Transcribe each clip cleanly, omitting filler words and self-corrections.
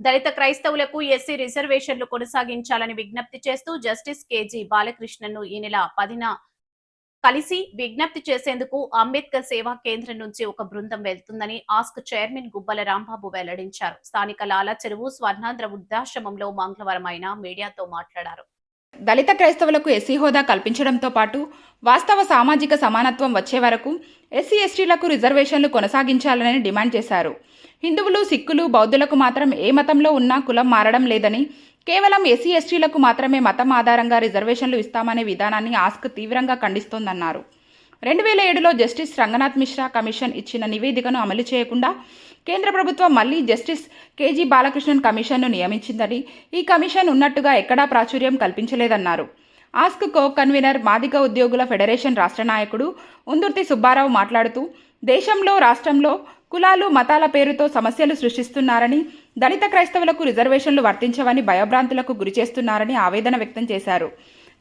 దళిత క్రైస్తవులకు ఎస్సీ రిజర్వేషన్లు కొనసాగించాలని విజ్ఞప్తి చేస్తూ జస్టిస్ కేజీ బాలకృష్ణన్ను ఈ నెల 10న కలిసి విజ్ఞప్తి చేసేందుకు అంబేద్కర్ సేవా కేంద్రం నుంచి ఒక బృందం వెళ్తుందని ఆస్క్ చైర్మన్ గుబ్బల రాంబాబు వెల్లడించారు. స్థానిక లాల చెరువు స్వర్ణాంధ్ర వృద్ధాశ్రమంలో మంగళవారం ఆయన మీడియాతో మాట్లాడారు. దళిత క్రైస్తవులకు ఎస్సీ హోదా కల్పించడంతో పాటు వాస్తవ సామాజిక సమానత్వం వచ్చే వరకు ఎస్సీ ఎస్టీలకు రిజర్వేషన్లు కొనసాగించాలని డిమాండ్ చేశారు. హిందువులు, సిక్కులు, బౌద్ధులకు మాత్రం ఏ మతంలో ఉన్నా కులం మారడం లేదని, కేవలం ఎస్సీ ఎస్టీలకు మాత్రమే మతం ఆధారంగా రిజర్వేషన్లు ఇస్తామనే విధానాన్ని ఆస్క్ తీవ్రంగా ఖండిస్తోందన్నారు. 2007లో జస్టిస్ రంగనాథ్ మిశ్రా కమిషన్ ఇచ్చిన నివేదికను అమలు చేయకుండా కేంద్ర ప్రభుత్వం మళ్లీ జస్టిస్ కేజీ బాలకృష్ణన్ కమిషన్ను నియమించిందని, ఈ కమిషన్ ఉన్నట్టుగా ఎక్కడా ప్రాచుర్యం కల్పించలేదన్నారు. ఆస్క్ కో కన్వీనర్ మాదిగ ఉద్యోగుల ఫెడరేషన్ రాష్ట్ర నాయకుడు ఉందుర్తి సుబ్బారావు మాట్లాడుతూ, దేశంలో, రాష్ట్రంలో కులాలు, మతాల పేరుతో సమస్యలు సృష్టిస్తున్నారని, దళిత క్రైస్తవులకు రిజర్వేషన్లు వర్తించవని భయభ్రాంతులకు గురిచేస్తున్నారని ఆవేదన వ్యక్తం చేశారు.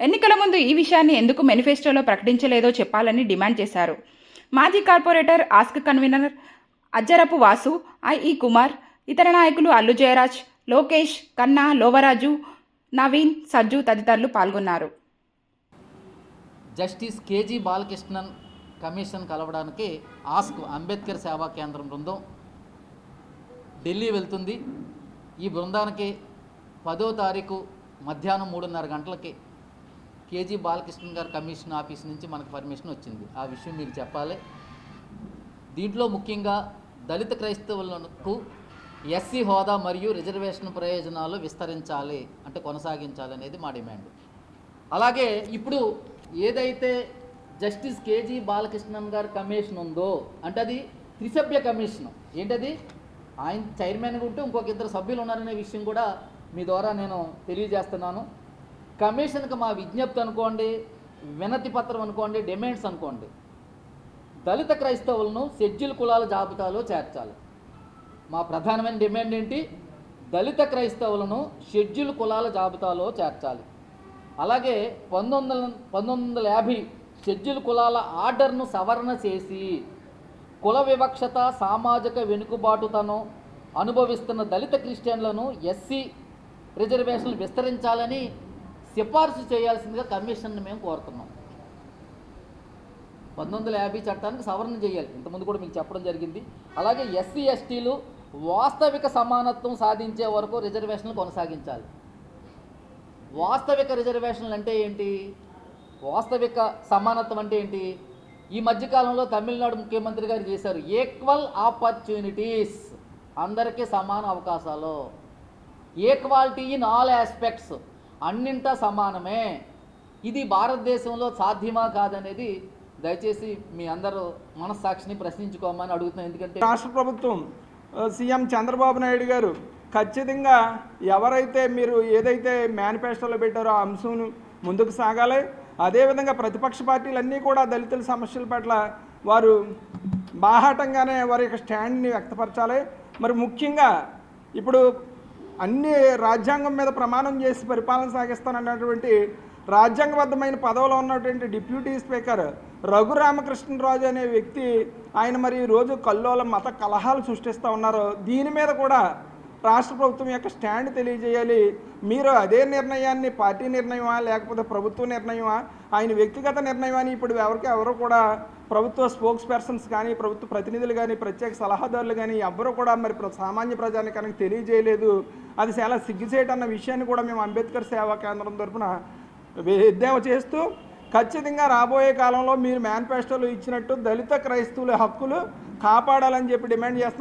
ఎన్నికల ముందు ఈ విషయాన్ని ఎందుకు మేనిఫెస్టోలో ప్రకటించలేదో చెప్పాలని డిమాండ్ చేశారు. మాజీ కార్పొరేటర్, ఆస్క్ కన్వీనర్ అజ్జరపు వాసు, ఐఈ కుమార్, ఇతర నాయకులు అల్లు జయరాజ్, లోకేష్, కన్నా, లోవరాజు, నవీన్, సజ్జు తదితరులు పాల్గొన్నారు. జస్టిస్ కేజీ బాలకృష్ణన్ కమిషన్ కలవడానికి ఆస్క్ అంబేద్కర్ సేవా కేంద్రం బృందం ఢిల్లీ వెళ్తుంది. ఈ బృందానికి 10వ తారీఖు మధ్యాహ్నం 3:30 గంటలకి కేజీ బాలకృష్ణన్ గారి కమిషన్ ఆఫీస్ నుంచి మనకు పర్మిషన్ వచ్చింది. ఆ విషయం మీకు చెప్పాలి. దీంట్లో ముఖ్యంగా దళిత క్రైస్తవులకు ఎస్సీ హోదా మరియు రిజర్వేషన్ ప్రయోజనాలు విస్తరించాలి, అంటే కొనసాగించాలి అనేది మా డిమాండ్. అలాగే ఇప్పుడు ఏదైతే జస్టిస్ కేజీ బాలకృష్ణన్ గారి కమిషన్ ఉందో, అంటే అది త్రిసభ్య కమిషన్. ఏంటది? ఆయన చైర్మన్గా ఉంటే ఇంకొక 2 సభ్యులు ఉన్నారనే విషయం కూడా మీ ద్వారా నేను తెలియజేస్తున్నాను. కమిషన్కి మా విజ్ఞప్తి అనుకోండి, వినతి పత్రం అనుకోండి, డిమాండ్స్ అనుకోండి, దళిత క్రైస్తవులను షెడ్యూల్ కులాల జాబితాలో చేర్చాలి. మా ప్రధానమైన డిమాండ్ ఏంటి? దళిత క్రైస్తవులను షెడ్యూల్ కులాల జాబితాలో చేర్చాలి. అలాగే 1950 షెడ్యూల్ కులాల ఆర్డర్ను సవరణ చేసి కుల వివక్షత, సామాజిక వెనుకబాటుతనం అనుభవిస్తున్న దళిత క్రిస్టియన్లను ఎస్సీ రిజర్వేషన్లు విస్తరించాలని సిఫార్సు చేయాల్సిందిగా కమిషన్ను మేము కోరుతున్నాం. 1950 చట్టానికి సవరణ చేయాలి, ఇంతకుముందు కూడా మీకు చెప్పడం జరిగింది. అలాగే ఎస్సీ ఎస్టీలు వాస్తవిక సమానత్వం సాధించే వరకు రిజర్వేషన్లు కొనసాగించాలి. వాస్తవిక రిజర్వేషన్లు అంటే ఏంటి? వాస్తవిక సమానత్వం అంటే ఏంటి? ఈ మధ్యకాలంలో తమిళనాడు ముఖ్యమంత్రి గారు చేశారు, ఈక్వల్ ఆపర్చునిటీస్, అందరికీ సమాన అవకాశాలు, ఈక్వాలిటీ ఇన్ ఆల్ ఆస్పెక్ట్స్, అన్నింటా సమానమే. ఇది భారతదేశంలో సాధ్యమా కాదనేది దయచేసి మీ అందరూ మనస్సాక్షిని ప్రశ్నించుకోమని అడుగుతున్నాను. ఎందుకంటే రాష్ట్ర ప్రభుత్వం సీఎం చంద్రబాబు నాయుడు గారు ఖచ్చితంగా ఎవరైతే మీరు ఏదైతే మేనిఫెస్టోలో పెట్టారో ఆ అంశం ముందుకు సాగాలి. అదేవిధంగా ప్రతిపక్ష పార్టీలన్నీ కూడా దళితుల సమస్యల పట్ల వారు బాహాటంగానే వారి యొక్క స్టాండ్ని వ్యక్తపరచాలి. మరి ముఖ్యంగా ఇప్పుడు అన్ని రాజ్యాంగం మీద ప్రమాణం చేసి పరిపాలన సాగిస్తానన్నటువంటి రాజ్యాంగబద్ధమైన పదవిలో ఉన్నటువంటి డిప్యూటీ స్పీకర్ రఘురామకృష్ణరాజు అనే వ్యక్తి ఆయన మరి ఈరోజు కల్లోల మత కలహాలు సృష్టిస్తూ ఉన్నారు. దీని మీద కూడా రాష్ట్ర ప్రభుత్వం యొక్క స్టాండ్ తెలియజేయాలి. మీరు అదే నిర్ణయాన్ని పార్టీ నిర్ణయమా లేకపోతే ప్రభుత్వ నిర్ణయమా, ఆయన వ్యక్తిగత నిర్ణయమని ఇప్పుడు ఎవరు కూడా ప్రభుత్వ స్పోక్స్ పర్సన్స్ కానీ, ప్రభుత్వ ప్రతినిధులు కానీ, ప్రత్యేక సలహాదారులు కానీ ఎవ్వరూ కూడా మరి సామాన్య ప్రజానికానికి తెలియజేయలేదు. అది చాలా సిగ్గుచేటన్న విషయాన్ని కూడా మేము అంబేద్కర్ సేవా కేంద్రం తరఫున ఎద్దేవా చేస్తూ, ఖచ్చితంగా రాబోయే కాలంలో మీరు మేనిఫెస్టోలో ఇచ్చినట్టు దళిత క్రైస్తవుల హక్కులు కాపాడాలని చెప్పి డిమాండ్ చేస్తున్నాం.